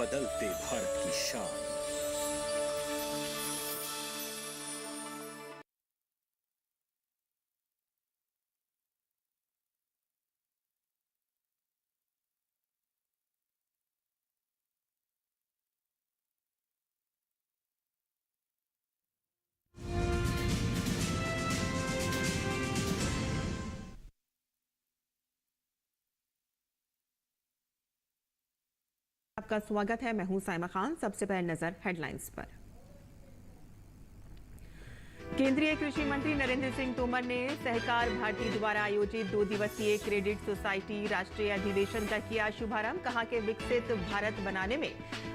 बदलते भारत की शान। आपका स्वागत है। मैं हूं साइमा खान। सबसे पहले नजर हेडलाइंस पर। केंद्रीय कृषि मंत्री नरेंद्र सिंह तोमर ने सहकार भारती द्वारा आयोजित 2 दिवसीय क्रेडिट सोसाइटी राष्ट्रीय अधिवेशन का किया शुभारंभ। कहा कि विकसित भारत बनाने में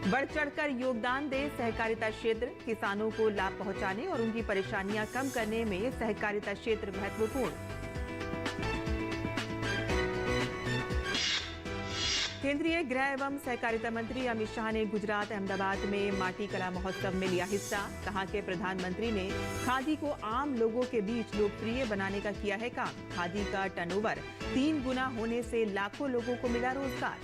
बढ़ चढ़कर योगदान दे। सहकारिता क्षेत्र किसानों को लाभ पहुंचाने और उनकी परेशानियां कम करने में सहकारिता क्षेत्र महत्वपूर्ण। केंद्रीय गृह एवं सहकारिता मंत्री अमित शाह ने गुजरात अहमदाबाद में माटी कला महोत्सव में लिया हिस्सा। कहा कि प्रधानमंत्री ने खादी को आम लोगों के बीच लोकप्रिय बनाने का किया है काम। खादी का टर्नओवर 3 गुना होने से लाखों लोगों को मिला रोजगार।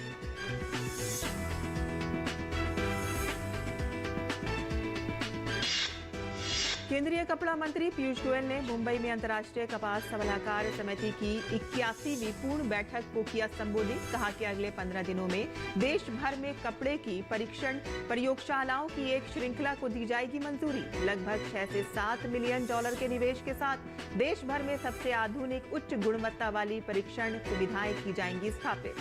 केंद्रीय कपड़ा मंत्री पीयूष गोयल ने मुंबई में अंतर्राष्ट्रीय कपास सलाहकार समिति की 81वीं पूर्ण बैठक को किया संबोधित। कहा कि अगले 15 दिनों में देश भर में कपड़े की परीक्षण प्रयोगशालाओं की एक श्रृंखला को दी जाएगी मंजूरी। लगभग 6 से 7 मिलियन डॉलर के निवेश के साथ देश भर में सबसे आधुनिक उच्च गुणवत्ता वाली परीक्षण सुविधाएं की जाएंगी स्थापित।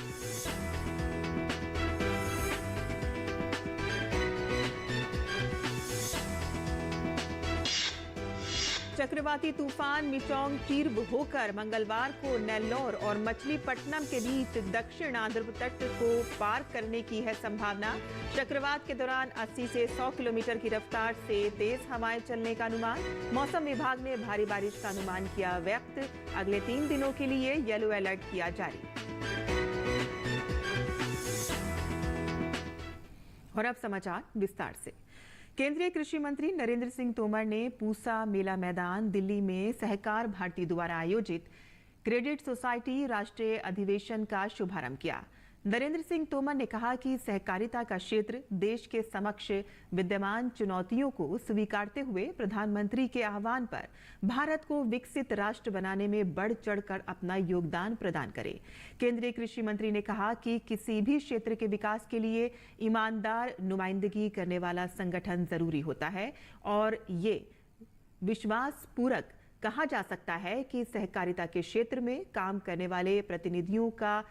चक्रवाती तूफान मिचोंग तीव्र होकर मंगलवार को नेल्लोर और मछलीपट्टनम के बीच दक्षिण आंध्र तट को पार करने की है संभावना। चक्रवात के दौरान 80 से 100 किलोमीटर की रफ्तार से तेज हवाएं चलने का अनुमान। मौसम विभाग ने भारी बारिश का अनुमान किया व्यक्त। अगले 3 दिनों के लिए येलो अलर्ट किया जारी। और अब समाचार विस्तार से। केंद्रीय कृषि मंत्री नरेंद्र सिंह तोमर ने पूसा मेला मैदान दिल्ली में सहकार भारती द्वारा आयोजित क्रेडिट सोसाइटी राष्ट्रीय अधिवेशन का शुभारंभ किया। नरेंद्र सिंह तोमर ने कहा कि सहकारिता का क्षेत्र देश के समक्ष विद्यमान चुनौतियों को स्वीकारते हुए प्रधानमंत्री के आह्वान पर भारत को विकसित राष्ट्र बनाने में बढ़ चढ़कर अपना योगदान प्रदान करे। केंद्रीय कृषि मंत्री ने कहा कि किसी भी क्षेत्र के विकास के लिए ईमानदार नुमाइंदगी करने वाला संगठन जरूरी होता है और ये विश्वास पूर्वक कहा जा सकता है कि सहकारिता के क्षेत्र में काम करने वाले प्रतिनिधियों का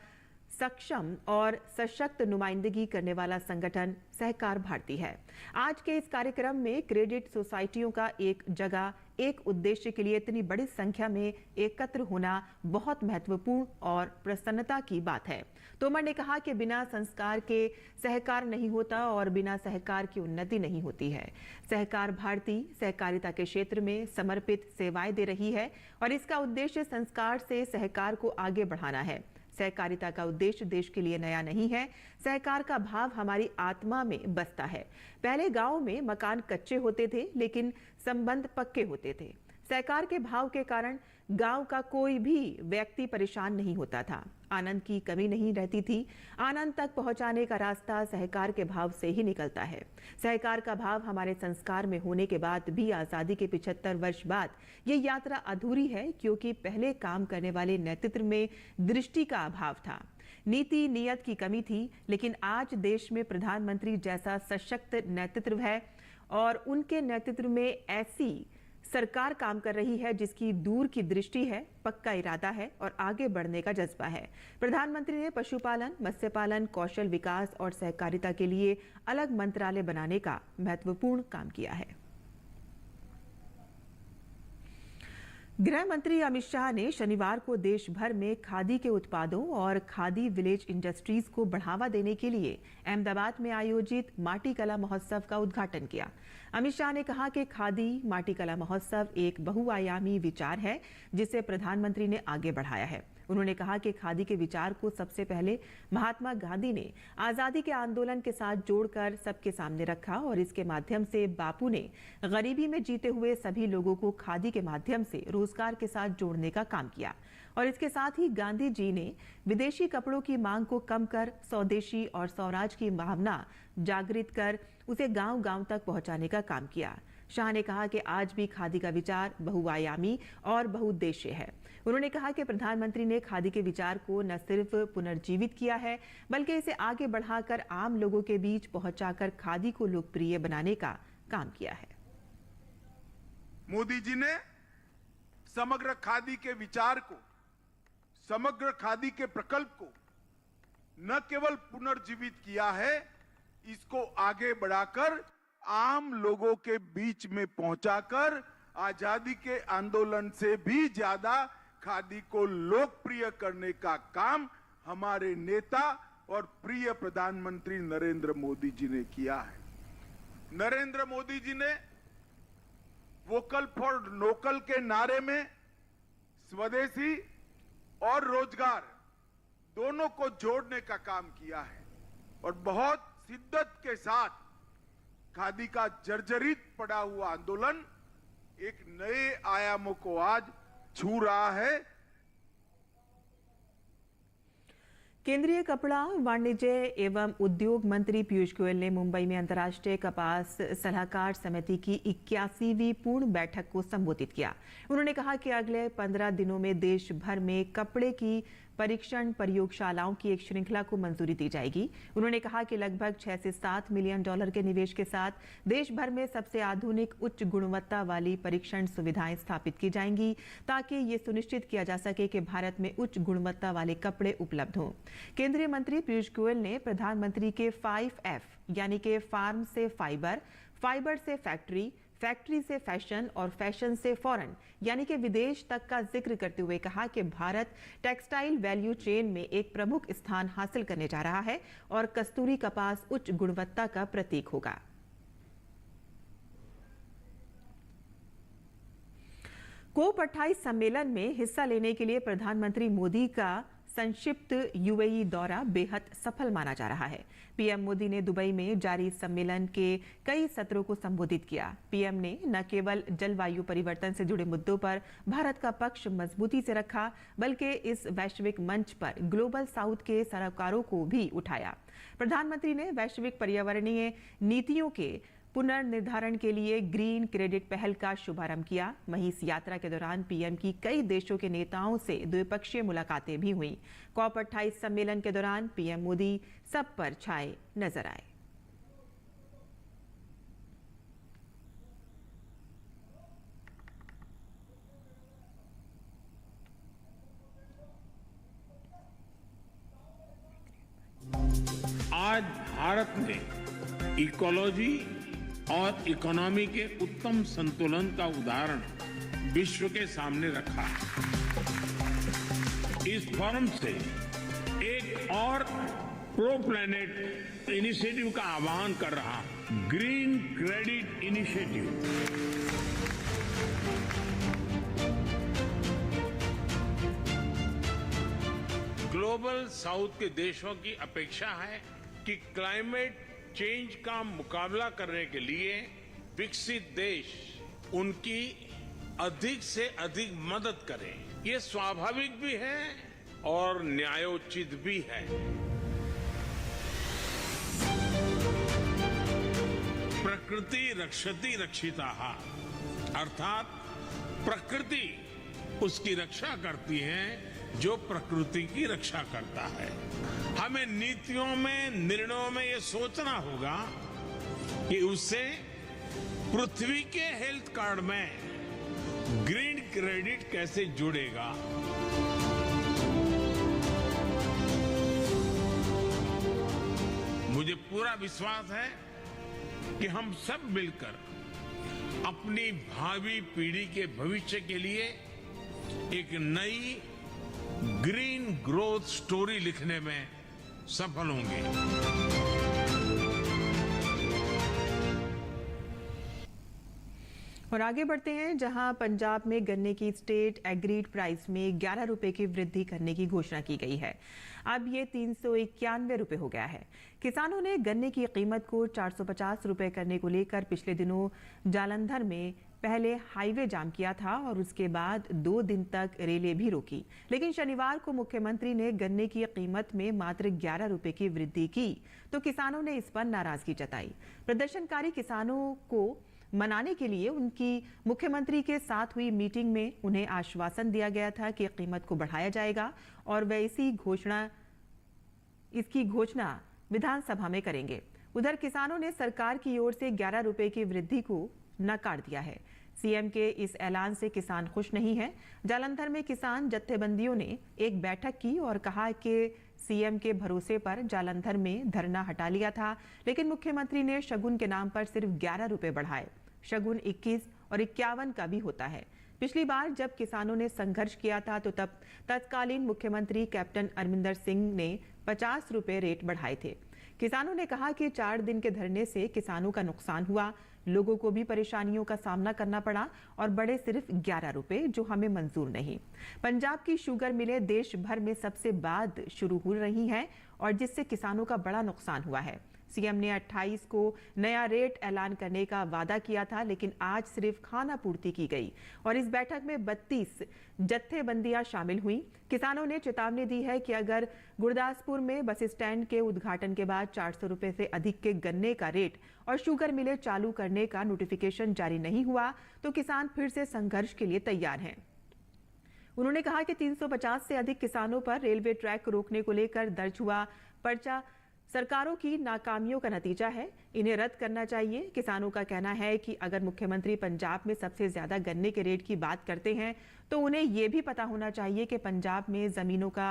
सक्षम और सशक्त नुमाइंदगी करने वाला संगठन सहकार भारती है। आज के इस कार्यक्रम में क्रेडिट सोसाइटियों का एक जगह एक उद्देश्य के लिए इतनी बड़ी संख्या में एकत्र होना बहुत महत्वपूर्ण और प्रसन्नता की बात है। तोमर ने कहा कि बिना संस्कार के सहकार नहीं होता और बिना सहकार की उन्नति नहीं होती है। सहकार भारती सहकारिता के क्षेत्र में समर्पित सेवाएं दे रही है और इसका उद्देश्य संस्कार से सहकार को आगे बढ़ाना है। सहकारिता का उद्देश्य देश के लिए नया नहीं है। सहकार का भाव हमारी आत्मा में बसता है। पहले गांव में मकान कच्चे होते थे लेकिन संबंध पक्के होते थे। सहकार के भाव के कारण गांव का कोई भी व्यक्ति परेशान नहीं होता था। आनंद की कमी नहीं रहती थी। आनंद तक पहुंचाने का रास्ता सहकार के भाव से ही निकलता है। सहकार का भाव हमारे संस्कार में होने के बाद भी आजादी के 75 वर्ष बाद ये यात्रा अधूरी है, क्योंकि पहले काम करने वाले नेतृत्व में दृष्टि का अभाव था, नीति नियत की कमी थी। लेकिन आज देश में प्रधानमंत्री जैसा सशक्त नेतृत्व है और उनके नेतृत्व में ऐसी सरकार काम कर रही है जिसकी दूर की दृष्टि है, पक्का इरादा है और आगे बढ़ने का जज्बा है। प्रधानमंत्री ने पशुपालन, मत्स्य पालन, कौशल विकास और सहकारिता के लिए अलग मंत्रालय बनाने का महत्वपूर्ण काम किया है। गृह मंत्री अमित शाह ने शनिवार को देश भर में खादी के उत्पादों और खादी विलेज इंडस्ट्रीज को बढ़ावा देने के लिए अहमदाबाद में आयोजित माटी कला महोत्सव का उद्घाटन किया। अमित शाह ने कहा कि खादी माटी कला महोत्सव एक बहुआयामी विचार है जिसे प्रधानमंत्री ने आगे बढ़ाया है। उन्होंने कहा कि खादी के विचार को सबसे पहले महात्मा गांधी ने आजादी के आंदोलन के साथ जोड़कर सबके सामने रखा और इसके माध्यम से बापू ने गरीबी में जीते हुए सभी लोगों को खादी के माध्यम से रोजगार के साथ जोड़ने का काम किया और इसके साथ ही गांधी जी ने विदेशी कपड़ों की मांग को कम कर स्वदेशी और स्वराज की भावना जागृत कर उसे गांव-गांव तक पहुंचाने का काम किया। शाह ने कहा कि आज भी खादी का विचार बहुआयामी और बहुउद्देश्य है। उन्होंने कहा कि प्रधानमंत्री ने खादी के विचार को न सिर्फ पुनर्जीवित किया है, बल्कि इसे आगे बढ़ाकर आम लोगों के बीच पहुंचाकर खादी को लोकप्रिय बनाने का काम किया है। मोदी जी ने समग्र खादी के विचार को, समग्र खादी के प्रकल्प को न केवल पुनर्जीवित किया है, इसको आगे बढ़ाकर आम लोगों के बीच में पहुंचाकर आजादी के आंदोलन से भी ज्यादा खादी को लोकप्रिय करने का काम हमारे नेता और प्रिय प्रधानमंत्री नरेंद्र मोदी जी ने किया है। नरेंद्र मोदी जी ने वोकल फॉर लोकल के नारे में स्वदेशी और रोजगार दोनों को जोड़ने का काम किया है और बहुत शिद्दत के साथ खादी का जर्जरित पड़ा हुआ आंदोलन एक नए आयामों को आज छू रहा है। केंद्रीय कपड़ा, वाणिज्य एवं उद्योग मंत्री पीयूष गोयल ने मुंबई में अंतर्राष्ट्रीय कपास सलाहकार समिति की 81वीं पूर्ण बैठक को संबोधित किया। उन्होंने कहा कि अगले 15 दिनों में देश भर में कपड़े की परीक्षण प्रयोगशालाओं की एक श्रृंखला को मंजूरी दी जाएगी। उन्होंने कहा कि लगभग 6 से 7 मिलियन डॉलर के निवेश के साथ देश भर में सबसे आधुनिक उच्च गुणवत्ता वाली परीक्षण सुविधाएं स्थापित की जाएंगी, ताकि ये सुनिश्चित किया जा सके कि भारत में उच्च गुणवत्ता वाले कपड़े उपलब्ध हों। केंद्रीय मंत्री पीयूष गोयल ने प्रधानमंत्री के 5F यानी कि फार्म से फाइबर, फाइबर से फैक्ट्री, फैक्ट्री से फैशन और फैशन से फॉरेन यानी कि विदेश तक का जिक्र करते हुए कहा कि भारत टेक्सटाइल वैल्यू चेन में एक प्रमुख स्थान हासिल करने जा रहा है और कस्तूरी कपास उच्च गुणवत्ता का प्रतीक होगा। कोप 28 सम्मेलन में हिस्सा लेने के लिए प्रधानमंत्री मोदी का संक्षिप्त यूएई दौरा बेहद सफल माना जा रहा है। पीएम मोदी ने दुबई में जारी सम्मेलन के कई सत्रों को संबोधित किया। पीएम ने न केवल जलवायु परिवर्तन से जुड़े मुद्दों पर भारत का पक्ष मजबूती से रखा, बल्कि इस वैश्विक मंच पर ग्लोबल साउथ के सरोकारों को भी उठाया। प्रधानमंत्री ने वैश्विक पर्यावरणीय नीतियों के पुनर्निर्धारण के लिए ग्रीन क्रेडिट पहल का शुभारंभ किया। वहीं इस यात्रा के दौरान पीएम की कई देशों के नेताओं से द्विपक्षीय मुलाकातें भी हुई। कॉप 28 सम्मेलन के दौरान पीएम मोदी सब पर छाए नजर आए। आज भारत ने इकोलॉजी और इकोनॉमी के उत्तम संतुलन का उदाहरण विश्व के सामने रखा है। इस फोरम से एक और प्रो प्लैनेट इनिशिएटिव का आह्वान कर रहा हूं, green credit initiative. Global south के देशों की अपेक्षा है कि क्लाइमेट चेंज का मुकाबला करने के लिए विकसित देश उनकी अधिक से अधिक मदद करें। ये स्वाभाविक भी है और न्यायोचित भी है। प्रकृति रक्षति रक्षिताः, अर्थात प्रकृति उसकी रक्षा करती है जो प्रकृति की रक्षा करता है। हमें नीतियों में, निर्णयों में ये सोचना होगा कि उससे पृथ्वी के हेल्थ कार्ड में ग्रीन क्रेडिट कैसे जुड़ेगा। मुझे पूरा विश्वास है कि हम सब मिलकर अपनी भावी पीढ़ी के भविष्य के लिए एक नई ग्रीन ग्रोथ स्टोरी लिखने में सफल होंगे। और आगे बढ़ते हैं, जहां पंजाब में गन्ने की स्टेट एग्रीड प्राइस में 11 रुपए की वृद्धि करने की घोषणा की गई है। अब ये 391 रुपए हो गया है। किसानों ने गन्ने की कीमत को 450 रुपए करने को लेकर पिछले दिनों जालंधर में पहले हाईवे जाम किया था और उसके बाद 2 दिन तक रेलें भी रोकी। लेकिन शनिवार को मुख्यमंत्री ने गन्ने की कीमत में मात्र 11 रुपए की वृद्धि की तो किसानों ने इस पर नाराजगी जताई। प्रदर्शनकारी किसानों को मनाने के लिए उनकी मुख्यमंत्री के साथ हुई मीटिंग में उन्हें आश्वासन दिया गया था कि कीमत को बढ़ाया जाएगा और वे इसकी घोषणा विधानसभा में करेंगे। उधर किसानों ने सरकार की ओर से 11 रुपए की वृद्धि को नकार दिया है। सीएम के इस ऐलान से किसान खुश नहीं है। जालंधर में किसान जत्थेबंदियों ने एक बैठक की और कहा कि सीएम के भरोसे पर जालंधर में धरना हटा लिया था, लेकिन मुख्यमंत्री ने शगुन के नाम पर सिर्फ 11 रुपए बढ़ाए। शगुन 21 और 51 का भी होता है। पिछली बार जब किसानों ने संघर्ष किया था तो तब तत्कालीन मुख्यमंत्री कैप्टन अमरिंदर सिंह ने 50 रुपए रेट बढ़ाए थे। किसानों ने कहा कि 4 दिन के धरने से किसानों का नुकसान हुआ, लोगों को भी परेशानियों का सामना करना पड़ा और बढ़े सिर्फ 11 रुपए, जो हमें मंजूर नहीं। पंजाब की शुगर मिलें देश भर में सबसे बाद शुरू हो रही हैं और जिससे किसानों का बड़ा नुकसान हुआ है। सीएम ने 28 को नया रेट ऐलान करने का वादा किया था, लेकिन आज सिर्फ खाना पूर्ति की गई और इस बैठक में 32 जत्थेबंदियां शामिल हुई। किसानों ने चेतावनी दी है कि अगर गुरदासपुर में बस स्टैंड के उद्घाटन के बाद 400 रुपए से अधिक के गन्ने का रेट और शुगर मिलें चालू करने का नोटिफिकेशन जारी नहीं हुआ तो किसान फिर से संघर्ष के लिए तैयार हैं। उन्होंने कहा कि 350 से अधिक किसानों पर रेलवे ट्रैक रोकने को लेकर दर्ज हुआ पर्चा सरकारों की नाकामियों का नतीजा है, इन्हें रद्द करना चाहिए। किसानों का कहना है कि अगर मुख्यमंत्री पंजाब में सबसे ज्यादा गन्ने के रेट की बात करते हैं तो उन्हें यह भी पता होना चाहिए कि पंजाब में जमीनों का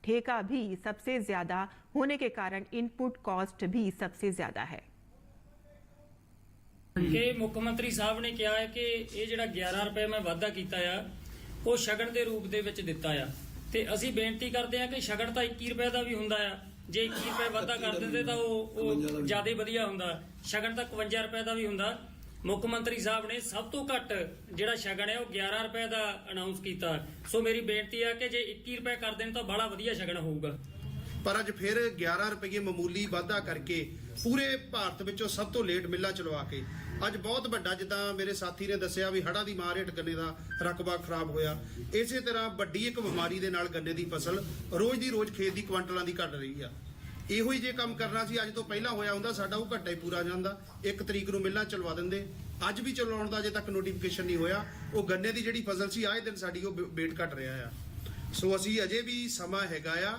ठेका भी सबसे ज्यादा होने के कारण इनपुट कॉस्ट भी सबसे ज्यादा है। मुख्यमंत्री साहब ने कहा है कि ये जिहड़ा 11 रुपए मैं वाधा कीता आ वो शगन के रूप दे विच दिता आ ते असीं बेनती करते हैं कि शगन तां 21 रुपए का भी हुंदा आ, जे 21 रुपए वाधा कर दिंदे तां वो ज्यादा वधिया हुंदा। शगन तां 51 रुपए का भी हुंदा। मुख्य मंत्री साहब ने सब तो घट जिहड़ा शगन है वो 11 रुपए का अनाउंस कीता। सो मेरी बेनती है कि जे 21 रुपए कर देण तां बड़ा वधिया शगन होऊगा। पर अज फिर 11 रुपये मामूली वाधा करके पूरे भारत विचों सब तो लेट मिला चलवा के अज बहुत वड्डा जिद्दां मेरे साथी ने दस्सिया भी हड़ा दी मार हेठ गन्ने दा रकबा खराब होया। इसे तरह वड्डी एक बीमारी दे नाल गन्ने दी फसल रोज दी रोज खेत दी क्वांटलां दी घट रही आ। ਇਹੋ ਹੀ ਜੇ ਕੰਮ ਕਰਨਾ ਸੀ ਅੱਜ ਤੋਂ ਪਹਿਲਾਂ ਹੋਇਆ ਹੁੰਦਾ ਸਾਡਾ ਉਹ ਘੱਟਾ ਹੀ ਪੂਰਾ ਜਾਂਦਾ। 1 ਤਰੀਕ ਨੂੰ ਮਿਲਾਂ ਚਲਵਾ ਦਿੰਦੇ। ਅੱਜ ਵੀ ਚਲਾਉਣ ਦਾ ਅਜੇ ਤੱਕ ਨੋਟੀਫਿਕੇਸ਼ਨ ਨਹੀਂ ਹੋਇਆ। ਉਹ ਗੰਨੇ ਦੀ ਜਿਹੜੀ ਫਸਲ ਸੀ ਆਏ ਦਿਨ ਸਾਡੀ ਉਹ ਵੇਟ ਘਟ ਰਿਹਾ ਆ। ਸੋ ਅਸੀਂ ਅਜੇ ਵੀ ਸਮਾਂ ਹੈਗਾ ਆ।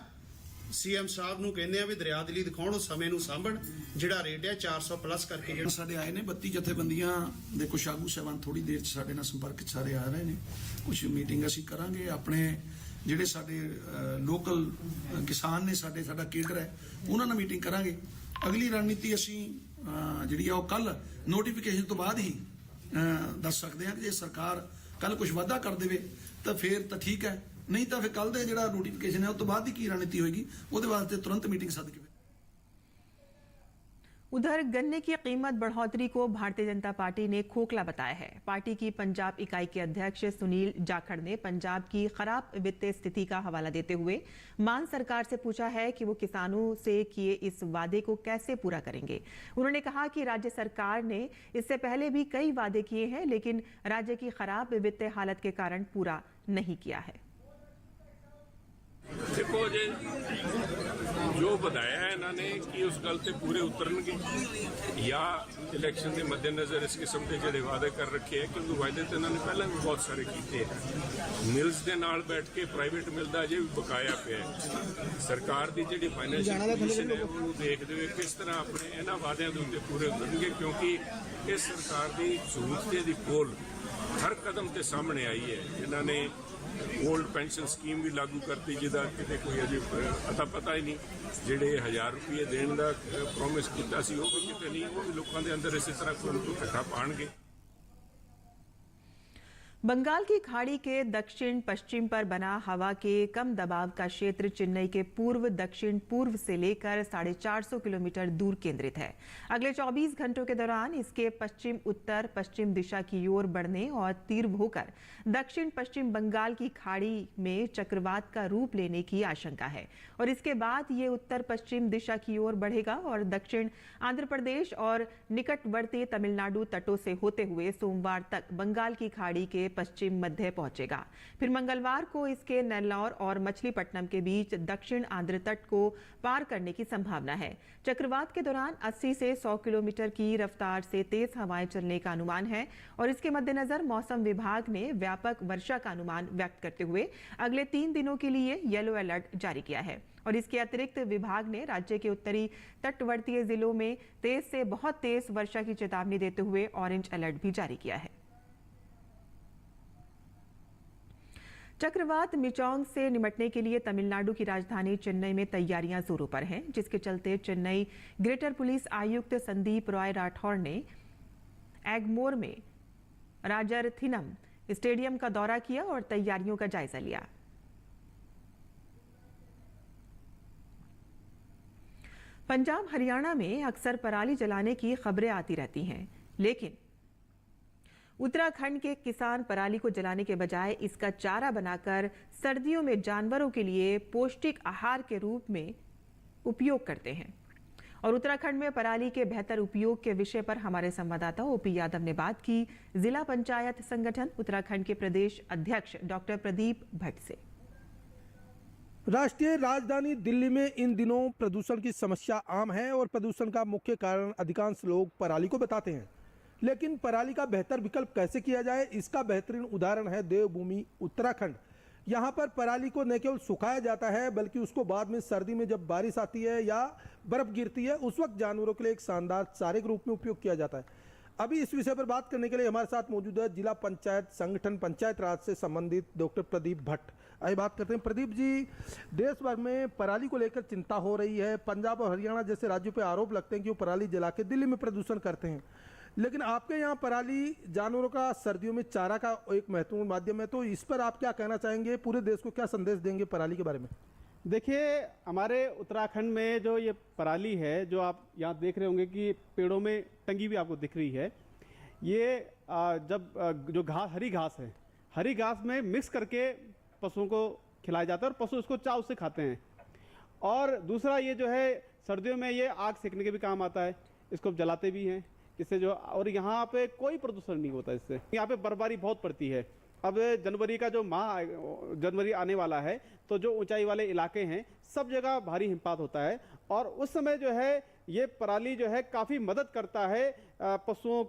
ਸੀਐਮ ਸਾਹਿਬ ਨੂੰ ਕਹਿੰਦੇ ਆ ਵੀ ਦਰਿਆਦਿਲੀ ਦਿਖਾਉਣ, ਉਹ ਸਮੇਂ ਨੂੰ ਸਾਂਭਣ। ਜਿਹੜਾ ਰੇਟ ਹੈ 400 ਪਲੱਸ ਕਰਕੇ ਜਿਹੜਾ ਸਾਡੇ ਆਏ ਨੇ 32 ਜਥੇਬੰਦੀਆਂ ਦੇ ਕੁਝ ਆਗੂ ਸਹਿਬਾਨ ਥੋੜੀ ਦੇਰ ਚ ਸਾਡੇ ਨਾਲ ਸੰਪਰਕ ਚ ਸਾਰੇ ਆ ਰਹੇ ਨੇ। ਕੁਝ ਮੀਟਿੰਗ ਅਸੀਂ ਕਰਾਂਗੇ। ਆਪਣੇ ਜਿਹੜੇ ਸਾਡੇ ਲੋਕਲ ਕਿਸਾਨ ਨੇ ਸਾਡਾ ਕੇਡਰ ਹੈ ਉਹਨਾਂ ਨਾਲ ਮੀਟਿੰਗ ਕਰਾਂਗੇ। ਅਗਲੀ ਰਣਨੀਤੀ ਅਸੀਂ ਜਿਹੜੀ ਆ ਉਹ ਕੱਲ ਨੋਟੀਫਿਕੇਸ਼ਨ ਤੋਂ ਬਾਅਦ ਹੀ ਦੱਸ ਸਕਦੇ ਹਾਂ ਕਿ ਜੇ ਸਰਕਾਰ ਕੱਲ ਕੁਝ ਵਾਅਦਾ ਕਰ ਦੇਵੇ ਤਾਂ ਫਿਰ ਤਾਂ ਠੀਕ ਹੈ, नहीं तो फिर कल ਜਿਹੜਾ ਨੋਟੀਫਿਕੇਸ਼ਨ है उस तो बाद की रणनीति होगी ਉਹਦੇ ਵਾਸਤੇ तुरंत मीटिंग सद के। उधर गन्ने की कीमत बढ़ोतरी को भारतीय जनता पार्टी ने खोखला बताया है। पार्टी की पंजाब इकाई के अध्यक्ष सुनील जाखड़ ने पंजाब की खराब वित्तीय स्थिति का हवाला देते हुए मान सरकार से पूछा है कि वो किसानों से किए इस वादे को कैसे पूरा करेंगे। उन्होंने कहा कि राज्य सरकार ने इससे पहले भी कई वादे किए हैं, लेकिन राज्य की खराब वित्तीय हालत के कारण पूरा नहीं किया है। देखो जी जो बताया है इन्होंने कि उस गल से पूरे उतरनगे या इलेक्शन के मद्देनजर इस किस्म के जोड़े वादे कर रखे हैं, क्योंकि वायदे तो इन्होंने पहले भी बहुत सारे किए हैं। मिल्स के नाल बैठ के प्राइवेट मिल का अजे भी बकाया पे है। सरकार की जी फाइनैंशियल पोजीशन है वो देखते हुए किस तरह अपने इन्होंने वादों के उत्ते पूरे उतरनगे, क्योंकि इस सरकार की सहूलतें की पोल हर कदम से सामने आई है। इन्होंने ओल्ड पेंशन स्कीम भी लागू करती जिदा कितने कोई अजे अता पता ही नहीं। जेडे 1000 रुपये देने का प्रोमिस किया सी वो भी कितने नहीं, वो भी लोगों के अंदर इस तरह कोई इकट्ठा पाएंगे। बंगाल की खाड़ी के दक्षिण पश्चिम पर बना हवा के कम दबाव का क्षेत्र चेन्नई के पूर्व दक्षिण पूर्व से लेकर 450 किलोमीटर दूर केंद्रित है। अगले 24 घंटों के दौरान इसके पश्चिम उत्तर पश्चिम दिशा की ओर बढ़ने और तीव्र होकर दक्षिण पश्चिम बंगाल की खाड़ी में चक्रवात का रूप लेने की आशंका है और इसके बाद ये उत्तर पश्चिम दिशा की ओर बढ़ेगा और दक्षिण आंध्र प्रदेश और निकटवर्ती तमिलनाडु तटों से होते हुए सोमवार तक बंगाल की खाड़ी के पश्चिम मध्य पहुंचेगा। फिर मंगलवार को इसके नेल्लौर और मछलीपट्टनम के बीच दक्षिण आंध्र तट को पार करने की संभावना है। चक्रवात के दौरान 80 से 100 किलोमीटर की रफ्तार से तेज हवाएं चलने का अनुमान है और इसके मद्देनजर मौसम विभाग ने व्यापक वर्षा का अनुमान व्यक्त करते हुए अगले 3 दिनों के लिए येलो अलर्ट जारी किया है और इसके अतिरिक्त विभाग ने राज्य के उत्तरी तटवर्तीय जिलों में तेज से बहुत तेज वर्षा की चेतावनी देते हुए ऑरेंज अलर्ट भी जारी किया है। चक्रवात मिचोंग से निपटने के लिए तमिलनाडु की राजधानी चेन्नई में तैयारियां जोरों पर हैं, जिसके चलते चेन्नई ग्रेटर पुलिस आयुक्त संदीप रॉय राठौर ने एगमोर में राजरथिनम स्टेडियम का दौरा किया और तैयारियों का जायजा लिया। पंजाब हरियाणा में अक्सर पराली जलाने की खबरें आती रहती हैं, लेकिन उत्तराखंड के किसान पराली को जलाने के बजाय इसका चारा बनाकर सर्दियों में जानवरों के लिए पौष्टिक आहार के रूप में उपयोग करते हैं। और उत्तराखंड में पराली के बेहतर उपयोग के विषय पर हमारे संवाददाता ओपी यादव ने बात की जिला पंचायत संगठन उत्तराखंड के प्रदेश अध्यक्ष डॉक्टर प्रदीप भट्ट से। राष्ट्रीय राजधानी दिल्ली में इन दिनों प्रदूषण की समस्या आम है और प्रदूषण का मुख्य कारण अधिकांश लोग पराली को बताते हैं, लेकिन पराली का बेहतर विकल्प कैसे किया जाए, इसका बेहतरीन उदाहरण है देवभूमि उत्तराखंड। यहाँ पर पराली को न केवल सुखाया जाता है बल्कि उसको बाद में सर्दी में जब बारिश आती है या बर्फ गिरती है उस वक्त जानवरों के लिए एक शानदार चारे के रूप में उपयोग किया जाता है। अभी इस विषय पर बात करने के लिए हमारे साथ मौजूद है जिला पंचायत संगठन पंचायत राज से संबंधित डॉक्टर प्रदीप भट्ट। आइए बात करते हैं। प्रदीप जी, देश भर में पराली को लेकर चिंता हो रही है। पंजाब और हरियाणा जैसे राज्यों पर आरोप लगते हैं कि वो पराली जला के दिल्ली में प्रदूषण करते हैं, लेकिन आपके यहाँ पराली जानवरों का सर्दियों में चारा का एक महत्वपूर्ण माध्यम है, तो इस पर आप क्या कहना चाहेंगे? पूरे देश को क्या संदेश देंगे पराली के बारे में? देखिए, हमारे उत्तराखंड में जो ये पराली है जो आप यहाँ देख रहे होंगे कि पेड़ों में टंगी हुई आपको दिख रही है, ये जब जो घास हरी घास में मिक्स करके पशुओं को खिलाया जाता है और पशु उसको चाव से खाते हैं। और दूसरा ये जो है सर्दियों में ये आग सेकने के भी काम आता है, इसको जलाते भी हैं इससे जो, और यहाँ पे कोई प्रदूषण नहीं होता इससे। यहाँ पे बर्फबारी बहुत पड़ती है। अब जनवरी का जो जनवरी आने वाला है तो जो ऊंचाई वाले इलाके हैं सब जगह भारी हिमपात होता है और उस समय जो है ये पराली जो है काफी मदद करता है पशुओं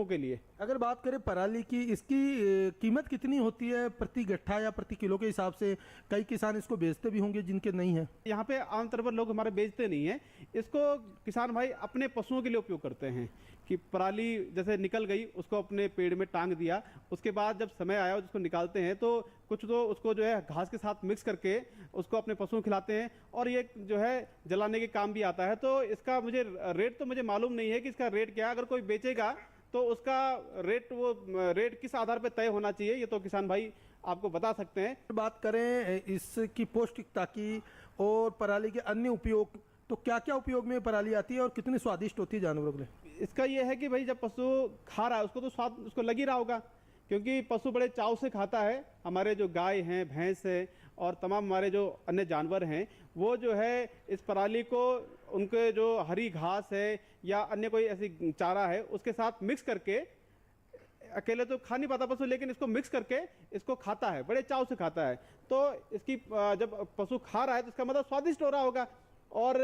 के लिए। अगर बात करें पराली की, इसकी कीमत कितनी होती है प्रति गट्ठा या प्रति किलो के हिसाब से? कई किसान इसको बेचते भी होंगे जिनके नहीं है। यहाँ पे आमतौर पर लोग हमारे बेचते नहीं है, इसको किसान भाई अपने पशुओं के लिए उपयोग करते हैं कि पराली जैसे निकल गई उसको अपने पेड़ में टांग दिया, उसके बाद जब समय आया उसको निकालते हैं तो कुछ तो उसको जो है घास के साथ मिक्स करके उसको अपने पशुओं खिलाते हैं और ये जो है जलाने के काम भी आता है। तो इसका मुझे रेट तो मुझे मालूम नहीं है कि इसका रेट क्या है। अगर कोई बेचेगा तो उसका रेट किस आधार पर तय होना चाहिए ये तो किसान भाई आपको बता सकते हैं। बात करें इसकी पौष्टिकता की और पराली के अन्य उपयोग, तो क्या क्या उपयोग में पराली आती है और कितनी स्वादिष्ट होती है जानवरों के लिए? इसका यह है कि भाई जब पशु खा रहा है उसको तो स्वाद उसको लग ही रहा होगा, क्योंकि पशु बड़े चाव से खाता है। हमारे जो गाय हैं, भैंस है और तमाम हमारे जो अन्य जानवर हैं वो जो है इस पराली को उनके जो हरी घास है या अन्य कोई ऐसी चारा है उसके साथ मिक्स करके, अकेले तो खा नहीं पाता पशु, लेकिन इसको मिक्स करके इसको खाता है, बड़े चाव से खाता है। तो इसकी जब पशु खा रहा है तो इसका मतलब स्वादिष्ट हो रहा होगा और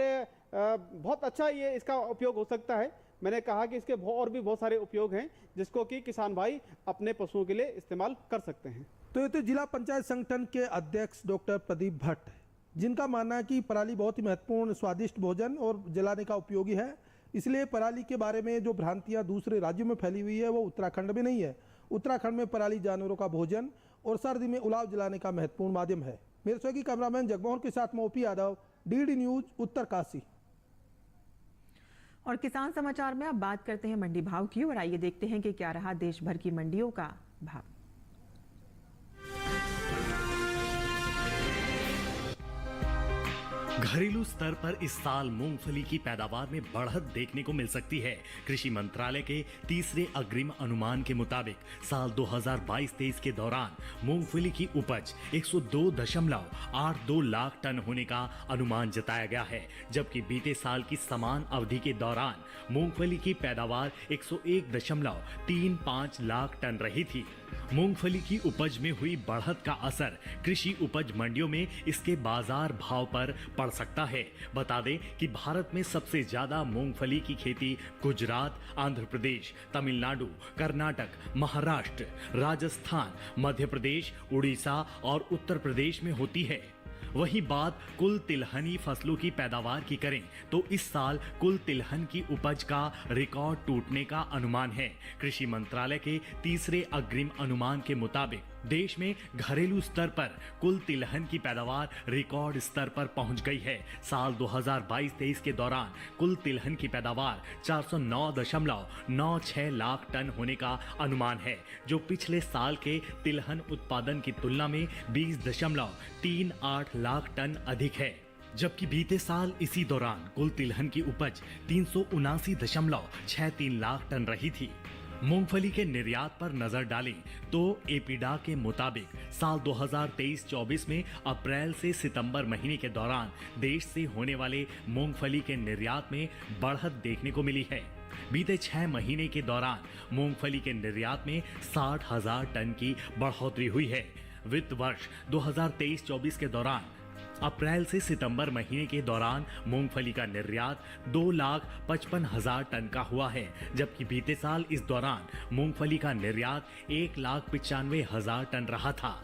बहुत अच्छा ये इसका उपयोग हो सकता है। मैंने कहा कि इसके और भी बहुत सारे उपयोग हैं जिसको कि किसान भाई अपने पशुओं के लिए इस्तेमाल कर सकते हैं। तो ये तो जिला पंचायत संगठन के अध्यक्ष डॉक्टर प्रदीप भट्ट, जिनका मानना है कि पराली बहुत ही महत्वपूर्ण स्वादिष्ट भोजन और जलाने का उपयोगी है, इसलिए पराली के बारे में जो भ्रांतियां दूसरे राज्यों में फैली हुई है वो उत्तराखंड में नहीं है। उत्तराखंड में पराली जानवरों का भोजन और सर्दी में उलाव जलाने का महत्वपूर्ण माध्यम है। मेरे सहयोगी कैमरामैन जगमोहन के साथ OP Yadav, DD news, Uttarkashi. और किसान समाचार में अब बात करते हैं मंडी भाव की और आइए देखते हैं कि क्या रहा देश भर की मंडियों का भाव। घरेलू स्तर पर इस साल मूंगफली की पैदावार में बढ़त देखने को मिल सकती है। कृषि मंत्रालय के तीसरे अग्रिम अनुमान के मुताबिक साल 2022-23 के दौरान मूंगफली की उपज 102.82 लाख टन होने का अनुमान जताया गया है, जबकि बीते साल की समान अवधि के दौरान मूंगफली की पैदावार 101.35 लाख टन रही थी। मूंगफली की उपज में हुई बढ़त का असर कृषि उपज मंडियों में इसके बाजार भाव पर पड़ सकता है। बता दें कि भारत में सबसे ज्यादा मूंगफली की खेती गुजरात, आंध्र प्रदेश, तमिलनाडु, कर्नाटक, महाराष्ट्र, राजस्थान, मध्य प्रदेश, उड़ीसा और उत्तर प्रदेश में होती है। वहीं बात कुल तिलहनी फसलों की पैदावार की करें तो इस साल कुल तिलहन की उपज का रिकॉर्ड टूटने का अनुमान है। कृषि मंत्रालय के तीसरे अग्रिम अनुमान के मुताबिक देश में घरेलू स्तर पर कुल तिलहन की पैदावार रिकॉर्ड स्तर पर पहुंच गई है। साल 2022-23 के दौरान कुल तिलहन की पैदावार 409.96 लाख टन होने का अनुमान है, जो पिछले साल के तिलहन उत्पादन की तुलना में 20.38 लाख टन अधिक है। जबकि बीते साल इसी दौरान कुल तिलहन की उपज 379.63 लाख टन रही थी। मूंगफली के निर्यात पर नजर डालें तो एपीडा के मुताबिक साल 2023-24 में अप्रैल से सितंबर महीने के दौरान देश से होने वाले मूंगफली के निर्यात में बढ़त देखने को मिली है। बीते 6 महीने के दौरान मूंगफली के निर्यात में 60,000 टन की बढ़ोतरी हुई है। वित्त वर्ष 2023-24 के दौरान अप्रैल से सितंबर महीने के दौरान मूंगफली का निर्यात 2,55,000 टन का हुआ है, जबकि बीते साल इस दौरान मूंगफली का निर्यात 1,95,000 टन रहा था।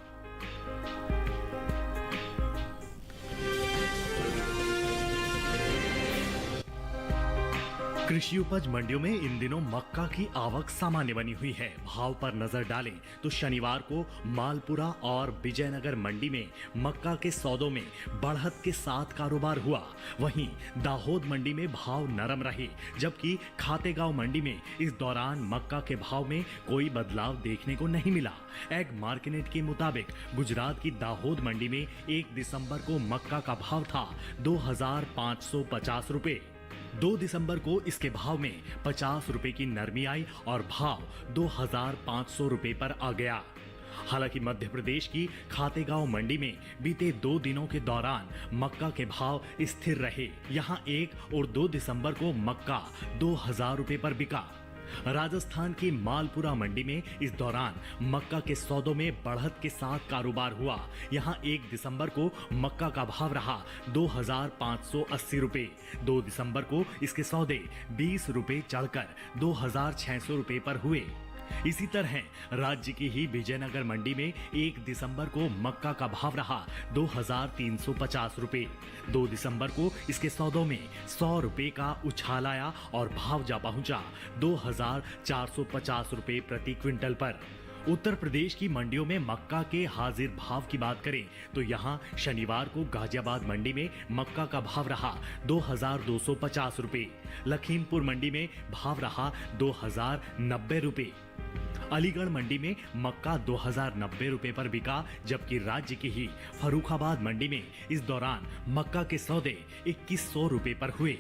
कृषि उपज मंडियों में इन दिनों मक्का की आवक सामान्य बनी हुई है। भाव पर नजर डालें तो शनिवार को मालपुरा और विजयनगर मंडी में मक्का के सौदों में बढ़त के साथ कारोबार हुआ। वहीं दाहोद मंडी में भाव नरम रहे, जबकि खातेगांव मंडी में इस दौरान मक्का के भाव में कोई बदलाव देखने को नहीं मिला। एग मार्केट के मुताबिक गुजरात की दाहोद मंडी में 1 दिसंबर को मक्का का भाव था 2,550 रुपए। 2 दिसंबर को इसके भाव में 50 रुपए की नरमी आई और भाव 2,500 रुपए पर आ गया। हालांकि मध्य प्रदेश की खातेगांव मंडी में बीते 2 दिनों के दौरान मक्का के भाव स्थिर रहे। यहां 1 और 2 दिसंबर को मक्का 2,000 रुपए पर बिका। राजस्थान की मालपुरा मंडी में इस दौरान मक्का के सौदों में बढ़त के साथ कारोबार हुआ। यहां 1 दिसंबर को मक्का का भाव रहा 2,580 रुपए। 2 दिसंबर को इसके सौदे 20 रुपए चढ़कर 2,600 रुपए पर हुए। इसी तरह राज्य की ही विजयनगर मंडी में 1 दिसंबर को मक्का का भाव रहा 2,350 रुपए। 2 दिसंबर को इसके सौदों में 100 रुपए का उछाल आया और भाव जा पहुंचा 2,450 रुपए प्रति क्विंटल पर। उत्तर प्रदेश की मंडियों में मक्का के हाजिर भाव की बात करें तो यहां शनिवार को गाजियाबाद मंडी में मक्का का भाव रहा 2,250 रुपए। लखीमपुर मंडी में भाव रहा 2,090 रुपए। अलीगढ़ मंडी में मक्का 2,090 रुपए पर बिका, जबकि राज्य की ही फर्रुखाबाद मंडी में इस दौरान मक्का के सौदे 2,100 रुपए पर हुए।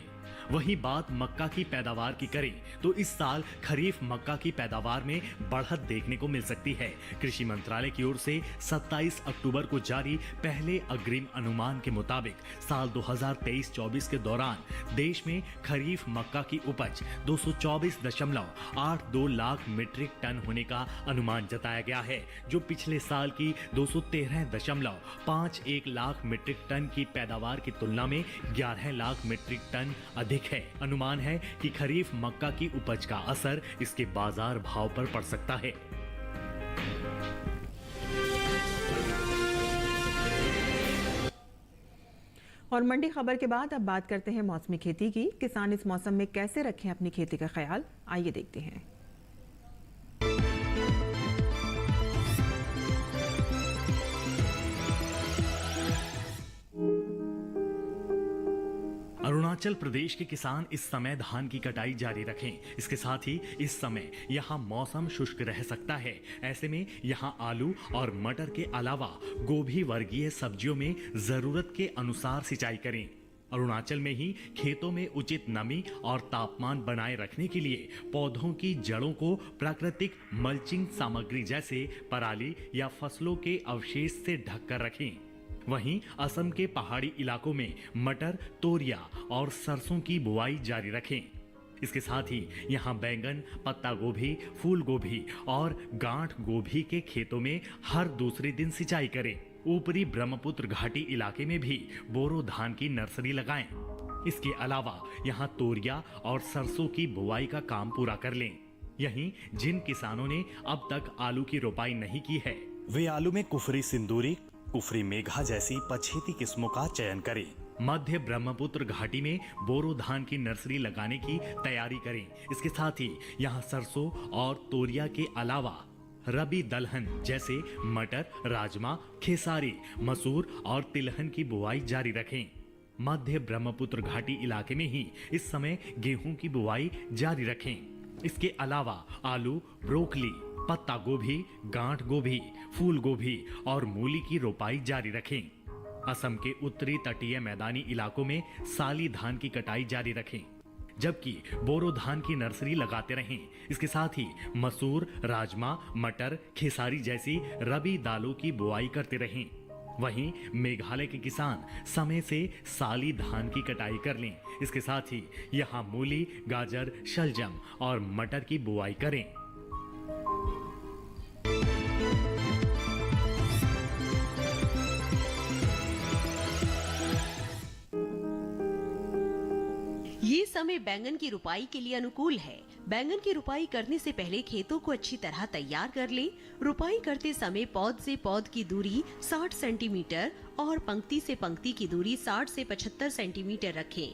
वहीं बात मक्का की पैदावार की करें तो इस साल खरीफ मक्का की पैदावार में बढ़त देखने को मिल सकती है। कृषि मंत्रालय की ओर से 27 अक्टूबर को जारी पहले अग्रिम अनुमान के मुताबिक साल 2023-24 के दौरान देश में खरीफ मक्का की उपज 224.82 लाख मीट्रिक टन होने का अनुमान जताया गया है, जो पिछले साल की 213.51 लाख मीट्रिक टन की पैदावार की तुलना में 11 लाख मीट्रिक टन अधिक है। अनुमान है कि खरीफ मक्का की उपज का असर इसके बाजार भाव पर पड़ सकता है। और मंडी खबर के बाद अब बात करते हैं मौसमी खेती की। किसान इस मौसम में कैसे रखें अपनी खेती का ख्याल, आइए देखते हैं। अरुणाचल अरुणाचल प्रदेश के किसान इस समय धान की कटाई जारी रखें। इसके साथ ही इस समय यहाँ मौसम शुष्क रह सकता है। ऐसे में यहाँ आलू और मटर के अलावा गोभी वर्गीय सब्जियों में जरूरत के अनुसार सिंचाई करें। अरुणाचल में ही खेतों में उचित नमी और तापमान बनाए रखने के लिए पौधों की जड़ों को प्राकृतिक मल्चिंग सामग्री जैसे पराली या फसलों के अवशेष से ढककर रखें। वहीं असम के पहाड़ी इलाकों में मटर, तोरिया और सरसों की बुआई जारी रखें। इसके साथ ही यहाँ बैंगन, पत्ता गोभी, फूल गोभी और गांठ गोभी के खेतों में हर दूसरे दिन सिंचाई करें। ऊपरी ब्रह्मपुत्र घाटी इलाके में भी बोरो धान की नर्सरी लगाएं। इसके अलावा यहाँ तोरिया और सरसों की बुआई का काम पूरा कर लें। यहीं जिन किसानों ने अब तक आलू की रोपाई नहीं की है, वे आलू में कुफरी सिंदूरी, कुफरी मेघा जैसी पछेती किस्मों का चयन करें। मध्य ब्रह्मपुत्र घाटी में बोरो धान की नर्सरी लगाने की तैयारी करें। इसके साथ ही यहाँ सरसों और तोरिया के अलावा रबी दलहन जैसे मटर, राजमा, खेसारी, मसूर और तिलहन की बुआई जारी रखें। मध्य ब्रह्मपुत्र घाटी इलाके में ही इस समय गेहूं की बुआई जारी रखें। इसके अलावा आलू, ब्रोकली, पत्ता गोभी, गांठ गोभी, फूल गोभी और मूली की रोपाई जारी रखें। असम के उत्तरी तटीय मैदानी इलाकों में साली धान की कटाई जारी रखें, जबकि बोरो धान की नर्सरी लगाते रहें। इसके साथ ही मसूर, राजमा, मटर, खेसारी जैसी रबी दालों की बुआई करते रहें। वहीं मेघालय के किसान समय से साली धान की कटाई कर लें। इसके साथ ही यहाँ मूली, गाजर, शलजम और मटर की बुआई करें। ये समय बैंगन की रुपाई के लिए अनुकूल है। बैंगन की रुपाई करने से पहले खेतों को अच्छी तरह तैयार कर लें। रुपाई करते समय पौध से पौध की दूरी 60 सेंटीमीटर और पंक्ति से पंक्ति की दूरी 60 से 75 सेंटीमीटर रखें।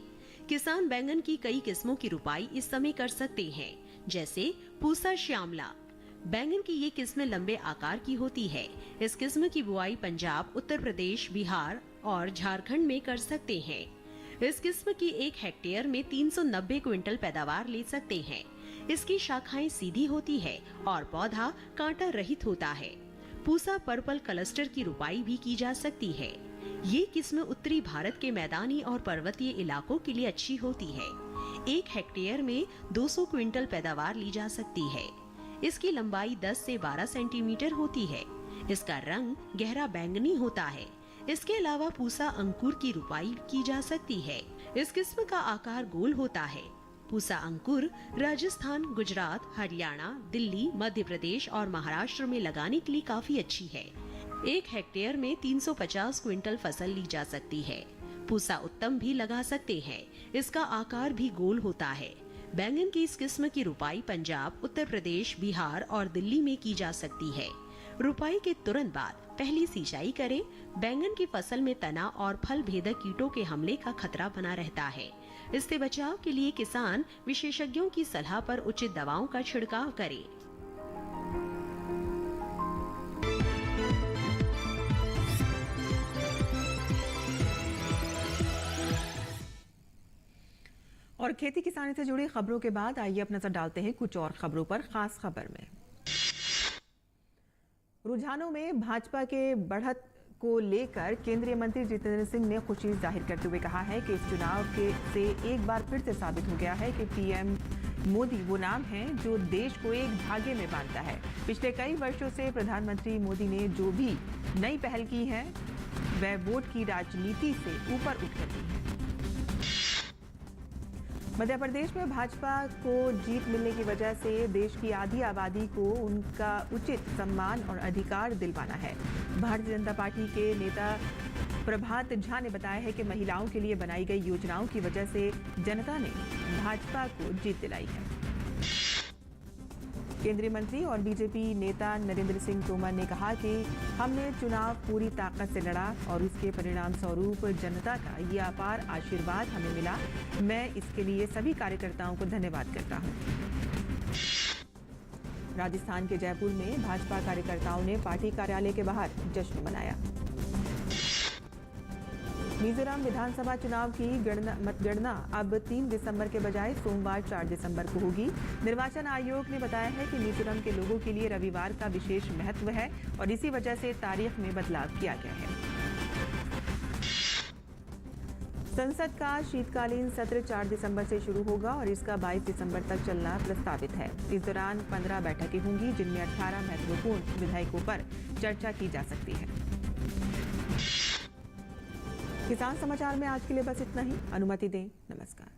किसान बैंगन की कई किस्मों की रुपाई इस समय कर सकते हैं, जैसे पूसा श्यामला। बैंगन की ये किस्में लंबे आकार की होती है। इस किस्म की बुआई पंजाब, उत्तर प्रदेश, बिहार और झारखंड में कर सकते हैं। इस किस्म की 1 हेक्टेयर में 390 क्विंटल पैदावार ले सकते हैं। इसकी शाखाएं सीधी होती है और पौधा कांटा रहित होता है। पूसा पर्पल क्लस्टर की रुपाई भी की जा सकती है। ये किस्म उत्तरी भारत के मैदानी और पर्वतीय इलाकों के लिए अच्छी होती है। 1 हेक्टेयर में 200 क्विंटल पैदावार ली जा सकती है। इसकी लंबाई 10 से 12 सेंटीमीटर होती है। इसका रंग गहरा बैंगनी होता है। इसके अलावा पूसा अंकुर की रुपाई की जा सकती है। इस किस्म का आकार गोल होता है। पूसा अंकुर राजस्थान, गुजरात, हरियाणा, दिल्ली, मध्य प्रदेश और महाराष्ट्र में लगाने के लिए काफी अच्छी है। 1 हेक्टेयर में 350 क्विंटल फसल ली जा सकती है। पूसा उत्तम भी लगा सकते हैं। इसका आकार भी गोल होता है। बैंगन की इस किस्म की रुपाई पंजाब, उत्तर प्रदेश, बिहार और दिल्ली में की जा सकती है। रुपाई के तुरंत बाद पहली सिंचाई करें। बैंगन की फसल में तना और फल भेदक कीटों के हमले का खतरा बना रहता है। इससे बचाव के लिए किसान विशेषज्ञों की सलाह पर उचित दवाओं का छिड़काव करें। और खेती किसानी से जुड़ी खबरों के बाद आइए अब नजर डालते हैं कुछ और खबरों पर। खास खबर में रुझानों में भाजपा के बढ़त को लेकर केंद्रीय मंत्री जितेंद्र सिंह ने खुशी जाहिर करते हुए कहा है कि इस चुनाव से एक बार फिर से साबित हो गया है कि पीएम मोदी वो नाम है जो देश को एक धागे में बांधता है। पिछले कई वर्षों से प्रधानमंत्री मोदी ने जो भी नई पहल की है वह वोट की राजनीति से ऊपर उठकर की है। मध्य प्रदेश में भाजपा को जीत मिलने की वजह से देश की आधी आबादी को उनका उचित सम्मान और अधिकार दिलवाना है। भारतीय जनता पार्टी के नेता प्रभात झा ने बताया है कि महिलाओं के लिए बनाई गई योजनाओं की वजह से जनता ने भाजपा को जीत दिलाई है। केंद्रीय मंत्री और बीजेपी नेता नरेंद्र सिंह तोमर ने कहा कि हमने चुनाव पूरी ताकत से लड़ा और उसके परिणाम स्वरूप जनता का ये अपार आशीर्वाद हमें मिला। मैं इसके लिए सभी कार्यकर्ताओं को धन्यवाद करता हूं। राजस्थान के जयपुर में भाजपा कार्यकर्ताओं ने पार्टी कार्यालय के बाहर जश्न मनाया। मिजोरम विधानसभा चुनाव की मतगणना अब 3 दिसंबर के बजाय सोमवार 4 दिसंबर को होगी। निर्वाचन आयोग ने बताया है कि मिजोरम के लोगों के लिए रविवार का विशेष महत्व है और इसी वजह से तारीख में बदलाव किया गया है। संसद का शीतकालीन सत्र 4 दिसंबर से शुरू होगा और इसका 22 दिसंबर तक चलना प्रस्तावित है। इस दौरान 15 बैठकें होंगी, जिनमें 18 महत्वपूर्ण विधेयकों पर चर्चा की जा सकती है। किसान समाचार में आज के लिए बस इतना ही। अनुमति दें। नमस्कार।